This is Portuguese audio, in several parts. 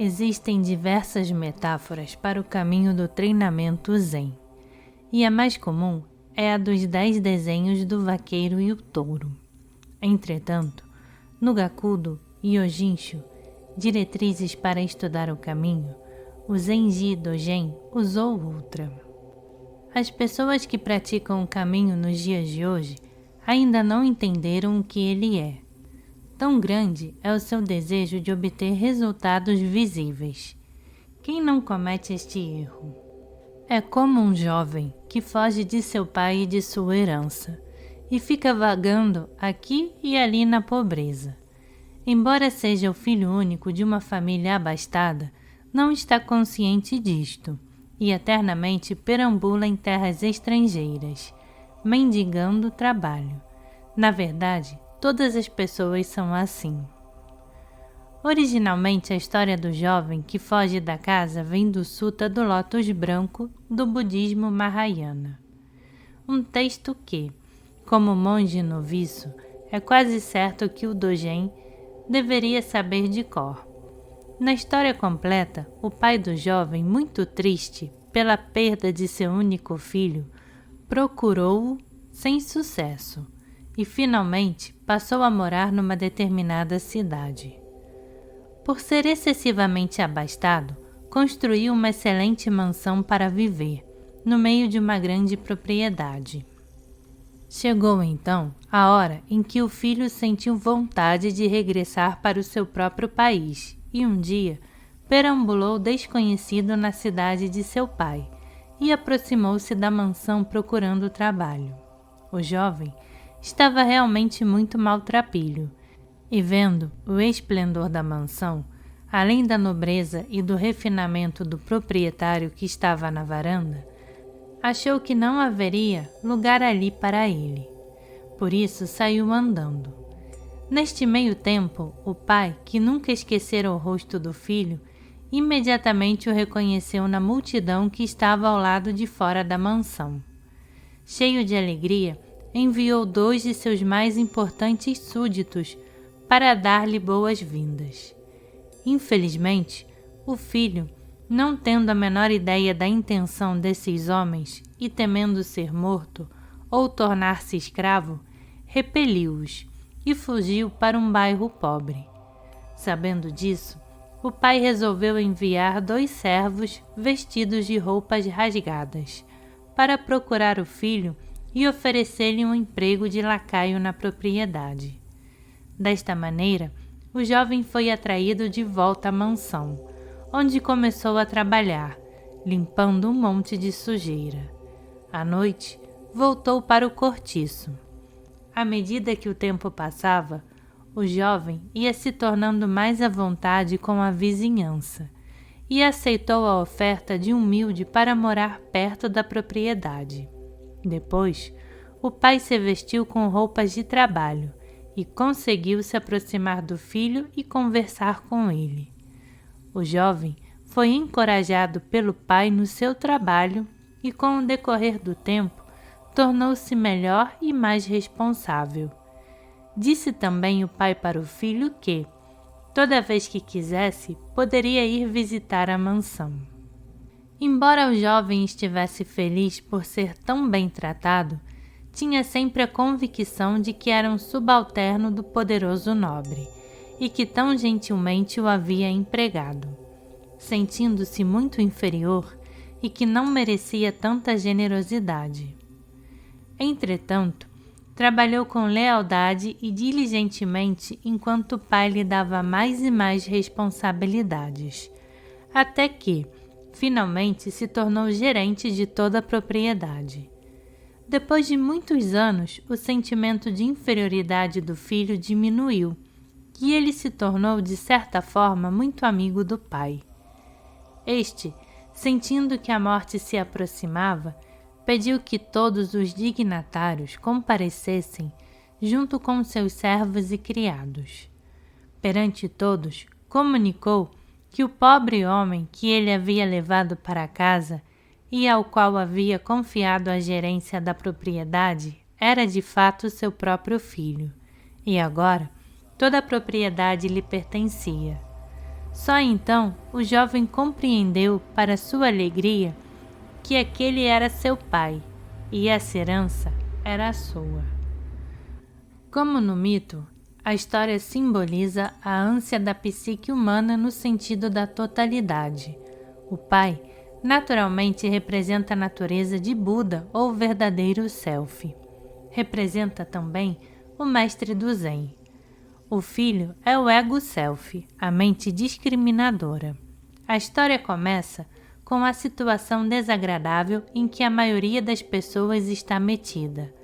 Existem diversas metáforas para o caminho do treinamento Zen, e a mais comum é a dos 10 desenhos do vaqueiro e o touro. Entretanto, no Gakudo e Ojincho, diretrizes para estudar o caminho, o Zenji Dogen usou outra. As pessoas que praticam o caminho nos dias de hoje ainda não entenderam o que ele é. Tão grande é o seu desejo de obter resultados visíveis. Quem não comete este erro? É como um jovem que foge de seu pai e de sua herança e fica vagando aqui e ali na pobreza. Embora seja o filho único de uma família abastada, não está consciente disto e eternamente perambula em terras estrangeiras, mendigando trabalho. Na verdade, todas as pessoas são assim. Originalmente, a história do jovem que foge da casa vem do Sutta do Lótus Branco do budismo Mahayana. Um texto que, como monge noviço, é quase certo que o Dogen deveria saber de cor. Na história completa, o pai do jovem, muito triste pela perda de seu único filho, procurou-o sem sucesso e finalmente passou a morar numa determinada cidade. Por ser excessivamente abastado, construiu uma excelente mansão para viver, no meio de uma grande propriedade. Chegou então a hora em que o filho sentiu vontade de regressar para o seu próprio país e um dia perambulou desconhecido na cidade de seu pai e aproximou-se da mansão procurando trabalho. O jovem estava realmente muito maltrapilho e, vendo o esplendor da mansão, além da nobreza e do refinamento do proprietário que estava na varanda, achou que não haveria lugar ali para ele. Por isso saiu andando. Neste meio tempo, o pai, que nunca esquecera o rosto do filho, imediatamente o reconheceu na multidão que estava ao lado de fora da mansão. Cheio de alegria, enviou 2 de seus mais importantes súditos para dar-lhe boas-vindas. Infelizmente, o filho, não tendo a menor ideia da intenção desses homens e temendo ser morto ou tornar-se escravo, repeliu-os e fugiu para um bairro pobre. Sabendo disso, o pai resolveu enviar 2 servos vestidos de roupas rasgadas para procurar o filho e oferecer-lhe um emprego de lacaio na propriedade. Desta maneira, o jovem foi atraído de volta à mansão, onde começou a trabalhar, limpando um monte de sujeira. À noite, voltou para o cortiço. À medida que o tempo passava, o jovem ia se tornando mais à vontade com a vizinhança e aceitou a oferta de humilde para morar perto da propriedade. Depois, o pai se vestiu com roupas de trabalho e conseguiu se aproximar do filho e conversar com ele. O jovem foi encorajado pelo pai no seu trabalho e, com o decorrer do tempo, tornou-se melhor e mais responsável. Disse também o pai para o filho que, toda vez que quisesse, poderia ir visitar a mansão. Embora o jovem estivesse feliz por ser tão bem tratado, tinha sempre a convicção de que era um subalterno do poderoso nobre e que tão gentilmente o havia empregado, sentindo-se muito inferior e que não merecia tanta generosidade. Entretanto, trabalhou com lealdade e diligentemente enquanto o pai lhe dava mais e mais responsabilidades, até que, finalmente, se tornou gerente de toda a propriedade. Depois de muitos anos, o sentimento de inferioridade do filho diminuiu e ele se tornou, de certa forma, muito amigo do pai. Este, sentindo que a morte se aproximava, pediu que todos os dignatários comparecessem junto com seus servos e criados. Perante todos, comunicou que o pobre homem que ele havia levado para casa e ao qual havia confiado a gerência da propriedade era de fato seu próprio filho, e agora toda a propriedade lhe pertencia. Só então o jovem compreendeu, para sua alegria, que aquele era seu pai e essa herança era a sua. Como no mito, a história simboliza a ânsia da psique humana no sentido da totalidade. O pai, naturalmente, representa a natureza de Buda ou o verdadeiro Self. Representa também o mestre do Zen. O filho é o ego self, a mente discriminadora. A história começa com a situação desagradável em que a maioria das pessoas está metida,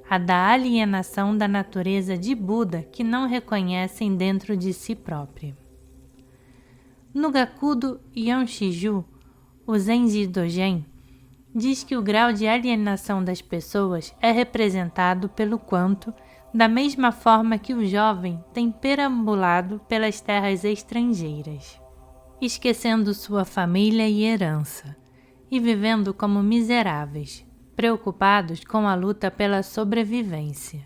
a da alienação da natureza de Buda que não reconhecem dentro de si própria. No Gakudo Yonshiju, o Zenji Dogen diz que o grau de alienação das pessoas é representado pelo quanto, da mesma forma que o jovem tem perambulado pelas terras estrangeiras, esquecendo sua família e herança, e vivendo como miseráveis, preocupados com a luta pela sobrevivência.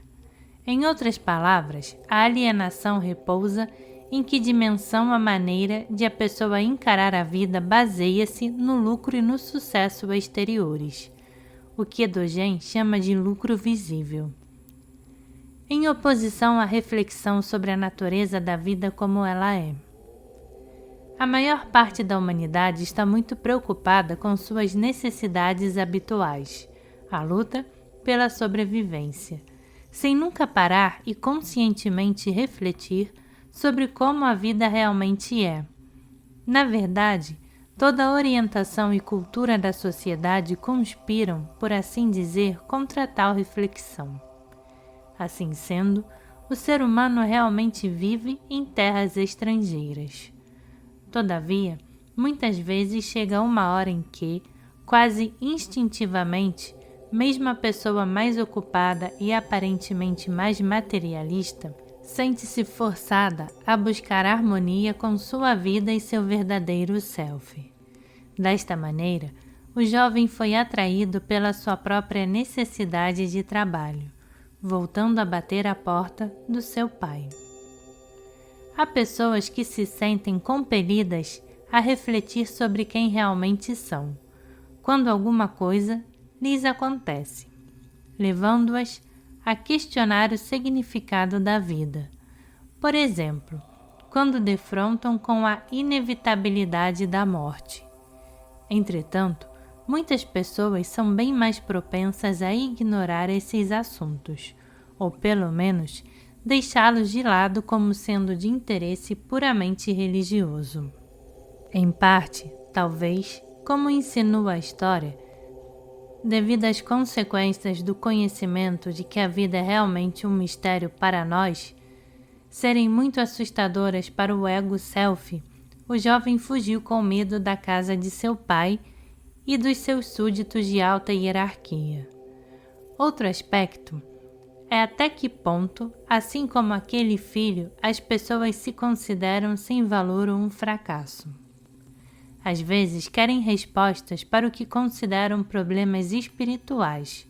Em outras palavras, a alienação repousa em que dimensão a maneira de a pessoa encarar a vida baseia-se no lucro e no sucesso exteriores, o que Dogen chama de lucro visível. Em oposição à reflexão sobre a natureza da vida como ela é. A maior parte da humanidade está muito preocupada com suas necessidades habituais, a luta pela sobrevivência, sem nunca parar e conscientemente refletir sobre como a vida realmente é. Na verdade, toda a orientação e cultura da sociedade conspiram, por assim dizer, contra tal reflexão. Assim sendo, o ser humano realmente vive em terras estrangeiras. Todavia, muitas vezes chega uma hora em que, quase instintivamente, mesmo a pessoa mais ocupada e aparentemente mais materialista, sente-se forçada a buscar harmonia com sua vida e seu verdadeiro self. Desta maneira, o jovem foi atraído pela sua própria necessidade de trabalho, voltando a bater à porta do seu pai. Há pessoas que se sentem compelidas a refletir sobre quem realmente são, quando alguma coisa lhes acontece, levando-as a questionar o significado da vida. Por exemplo, quando defrontam com a inevitabilidade da morte. Entretanto, muitas pessoas são bem mais propensas a ignorar esses assuntos, ou pelo menos deixá-los de lado como sendo de interesse puramente religioso. Em parte, talvez, como insinua a história, devido às consequências do conhecimento de que a vida é realmente um mistério para nós, serem muito assustadoras para o ego self, o jovem fugiu com medo da casa de seu pai e dos seus súditos de alta hierarquia. Outro aspecto é até que ponto, assim como aquele filho, as pessoas se consideram sem valor ou um fracasso. Às vezes querem respostas para o que consideram problemas espirituais,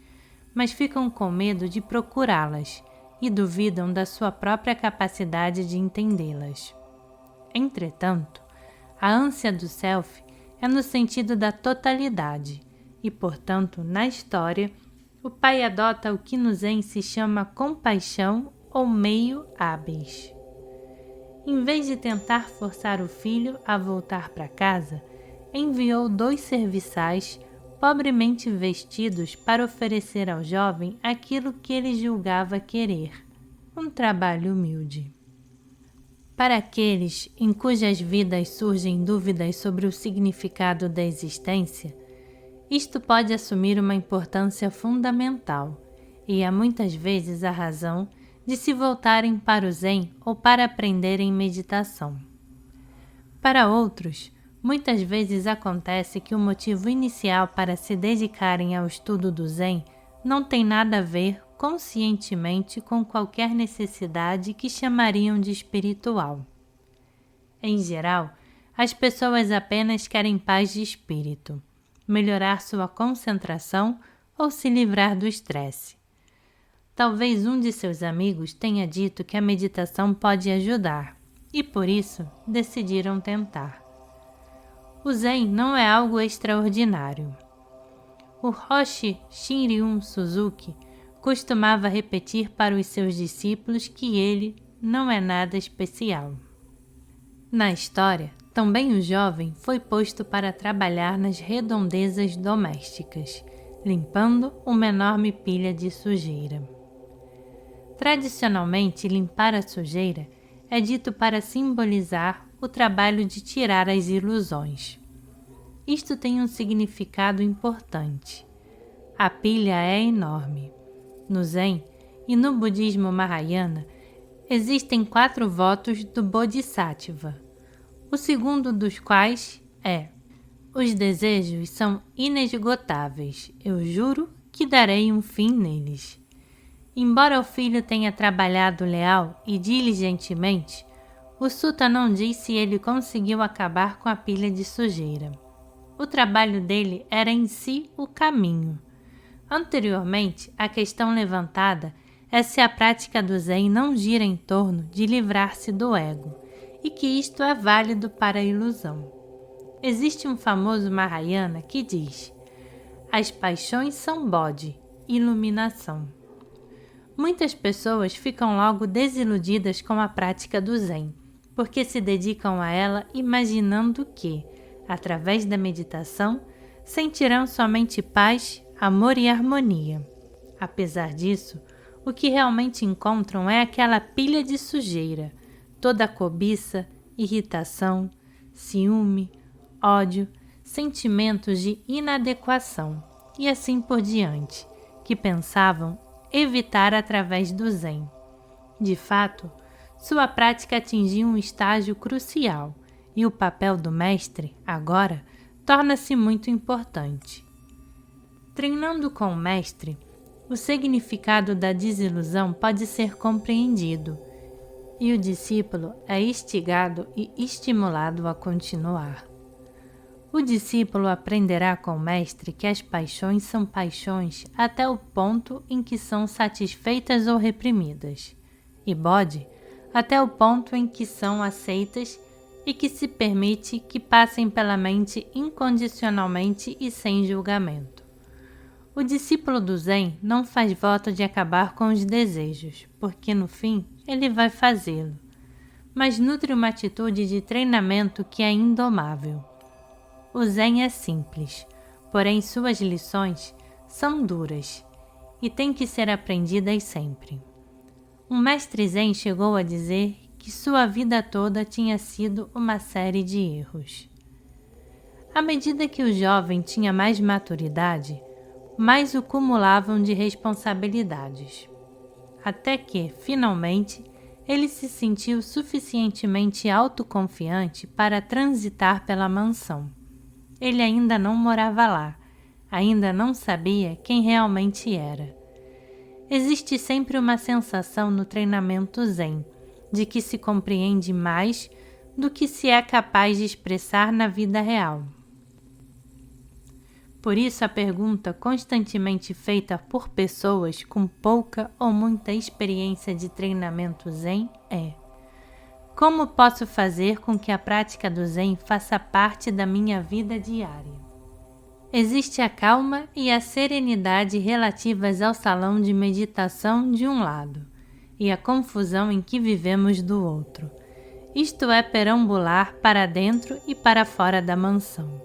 mas ficam com medo de procurá-las e duvidam da sua própria capacidade de entendê-las. Entretanto, a ânsia do self é no sentido da totalidade e, portanto, na história, o pai adota o que no Zen se chama compaixão ou meio hábeis. Em vez de tentar forçar o filho a voltar para casa, enviou 2 serviçais pobremente vestidos para oferecer ao jovem aquilo que ele julgava querer, um trabalho humilde. Para aqueles em cujas vidas surgem dúvidas sobre o significado da existência, isto pode assumir uma importância fundamental e é muitas vezes a razão de se voltarem para o Zen ou para aprenderem meditação. Para outros, muitas vezes acontece que o motivo inicial para se dedicarem ao estudo do Zen não tem nada a ver conscientemente com qualquer necessidade que chamariam de espiritual. Em geral, as pessoas apenas querem paz de espírito, melhorar sua concentração ou se livrar do estresse. Talvez um de seus amigos tenha dito que a meditação pode ajudar, e por isso decidiram tentar. O Zen não é algo extraordinário. O Roshi Shinryun Suzuki costumava repetir para os seus discípulos que ele não é nada especial. Na história, também o jovem foi posto para trabalhar nas redondezas domésticas, limpando uma enorme pilha de sujeira. Tradicionalmente, limpar a sujeira é dito para simbolizar o trabalho de tirar as ilusões. Isto tem um significado importante. A pilha é enorme. No Zen e no budismo Mahayana, existem 4 votos do Bodhisattva, o segundo dos quais é: os desejos são inesgotáveis, eu juro que darei um fim neles. Embora o filho tenha trabalhado leal e diligentemente, o Sutta não diz se ele conseguiu acabar com a pilha de sujeira. O trabalho dele era em si o caminho. Anteriormente, a questão levantada é se a prática do Zen não gira em torno de livrar-se do ego, e que isto é válido para a ilusão. Existe um famoso Mahayana que diz: as paixões são Bodhi, iluminação. Muitas pessoas ficam logo desiludidas com a prática do Zen, porque se dedicam a ela imaginando que, através da meditação, sentirão somente paz, amor e harmonia. Apesar disso, o que realmente encontram é aquela pilha de sujeira, toda a cobiça, irritação, ciúme, ódio, sentimentos de inadequação e assim por diante, que pensavam evitar através do Zen. De fato, sua prática atingiu um estágio crucial e o papel do mestre, agora, torna-se muito importante. Treinando com o mestre, o significado da desilusão pode ser compreendido e o discípulo é instigado e estimulado a continuar. O discípulo aprenderá com o mestre que as paixões são paixões até o ponto em que são satisfeitas ou reprimidas, e Bodhi até o ponto em que são aceitas e que se permite que passem pela mente incondicionalmente e sem julgamento. O discípulo do Zen não faz voto de acabar com os desejos, porque no fim ele vai fazê-lo, mas nutre uma atitude de treinamento que é indomável. O Zen é simples, porém suas lições são duras e têm que ser aprendidas sempre. Um mestre Zen chegou a dizer que sua vida toda tinha sido uma série de erros. À medida que o jovem tinha mais maturidade, mais o cumulavam de responsabilidades, até que, finalmente, ele se sentiu suficientemente autoconfiante para transitar pela mansão. Ele ainda não morava lá, ainda não sabia quem realmente era. Existe sempre uma sensação no treinamento Zen de que se compreende mais do que se é capaz de expressar na vida real. Por isso, a pergunta constantemente feita por pessoas com pouca ou muita experiência de treinamento Zen é: como posso fazer com que a prática do Zen faça parte da minha vida diária? Existe a calma e a serenidade relativas ao salão de meditação de um lado, e a confusão em que vivemos do outro. Isto é perambular para dentro e para fora da mansão.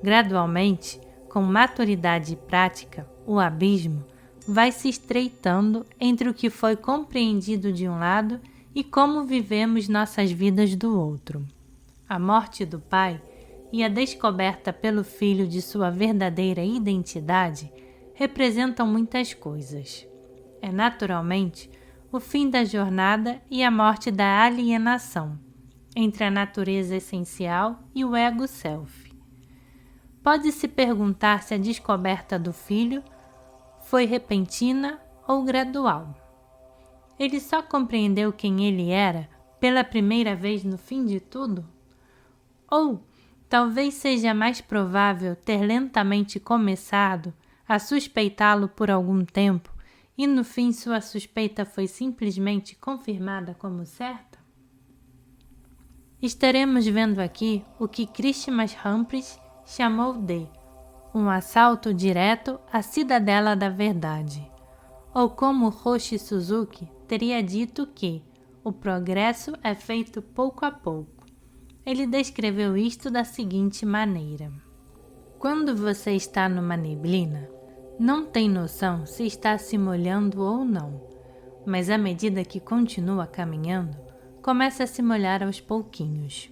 Gradualmente, com maturidade e prática, o abismo vai se estreitando entre o que foi compreendido de um lado e como vivemos nossas vidas do outro. A morte do pai e a descoberta pelo filho de sua verdadeira identidade representam muitas coisas. É naturalmente o fim da jornada e a morte da alienação entre a natureza essencial e o ego-self. Pode-se perguntar se a descoberta do filho foi repentina ou gradual. Ele só compreendeu quem ele era pela primeira vez no fim de tudo? Ou talvez seja mais provável ter lentamente começado a suspeitá-lo por algum tempo e no fim sua suspeita foi simplesmente confirmada como certa? estaremos vendo aqui o que Christmas Humphreys chamou de um assalto direto à cidadela da verdade, ou como Hoshi Suzuki teria dito que o progresso é feito pouco a pouco. Ele descreveu isto da seguinte maneira: quando você está numa neblina, não tem noção se está se molhando ou não, mas à medida que continua caminhando, começa a se molhar aos pouquinhos.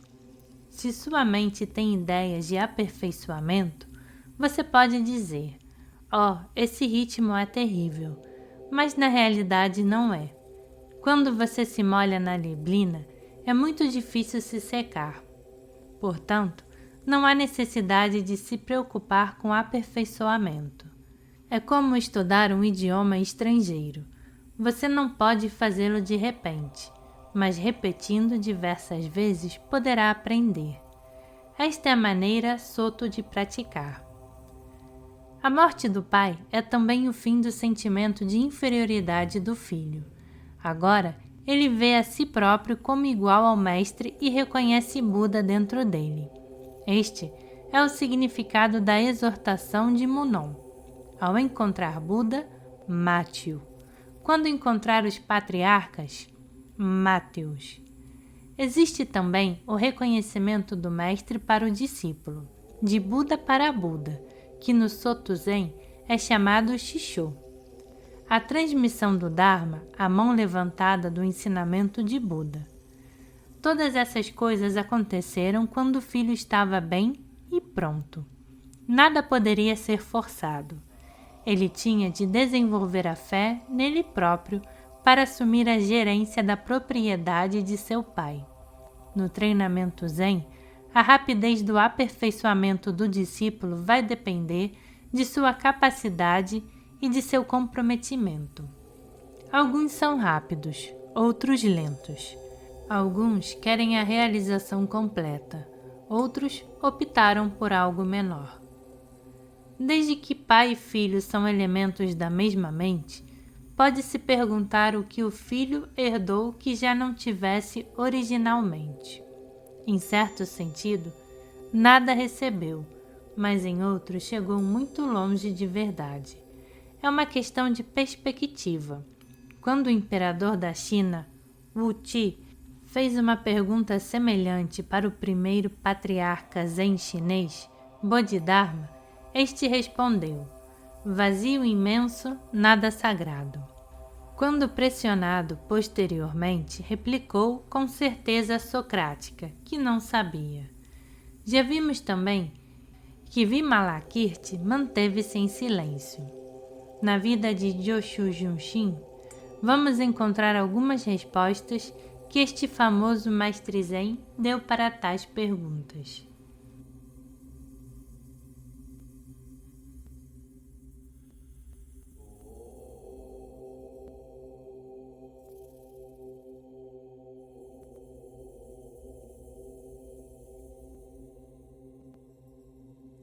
Se sua mente tem ideias de aperfeiçoamento, você pode dizer: "Oh, esse ritmo é terrível", mas na realidade não é. Quando você se molha na neblina, é muito difícil se secar. Portanto, não há necessidade de se preocupar com aperfeiçoamento. É como estudar um idioma estrangeiro. Você não pode fazê-lo de repente, mas repetindo diversas vezes poderá aprender. Esta é a maneira Soto de praticar. A morte do pai é também o fim do sentimento de inferioridade do filho. Agora, ele vê a si próprio como igual ao mestre e reconhece Buda dentro dele. Este é o significado da exortação de Munon. Ao encontrar Buda, mate-o. Quando encontrar os patriarcas, mate-os. Existe também o reconhecimento do mestre para o discípulo, de Buda para Buda, que no Soto Zen é chamado Shisho. A transmissão do Dharma, a mão levantada do ensinamento de Buda. Todas essas coisas aconteceram quando o filho estava bem e pronto. Nada poderia ser forçado. Ele tinha de desenvolver a fé nele próprio para assumir a gerência da propriedade de seu pai. No treinamento Zen, a rapidez do aperfeiçoamento do discípulo vai depender de sua capacidade e de seu comprometimento. Alguns são rápidos, outros lentos. Alguns querem a realização completa, outros optaram por algo menor. Desde que pai e filho são elementos da mesma mente, pode-se perguntar o que o filho herdou que já não tivesse originalmente. Em certo sentido, nada recebeu, mas em outro chegou muito longe de verdade. É uma questão de perspectiva. Quando o imperador da China, Wu Ti, fez uma pergunta semelhante para o primeiro patriarca Zen chinês, Bodhidharma, este respondeu: vazio imenso, nada sagrado. Quando pressionado posteriormente, replicou com certeza socrática, que não sabia. Já vimos também que Vimalakirti manteve-se em silêncio. Na vida de Joshu Junshin, vamos encontrar algumas respostas que este famoso mestre Zen deu para tais perguntas.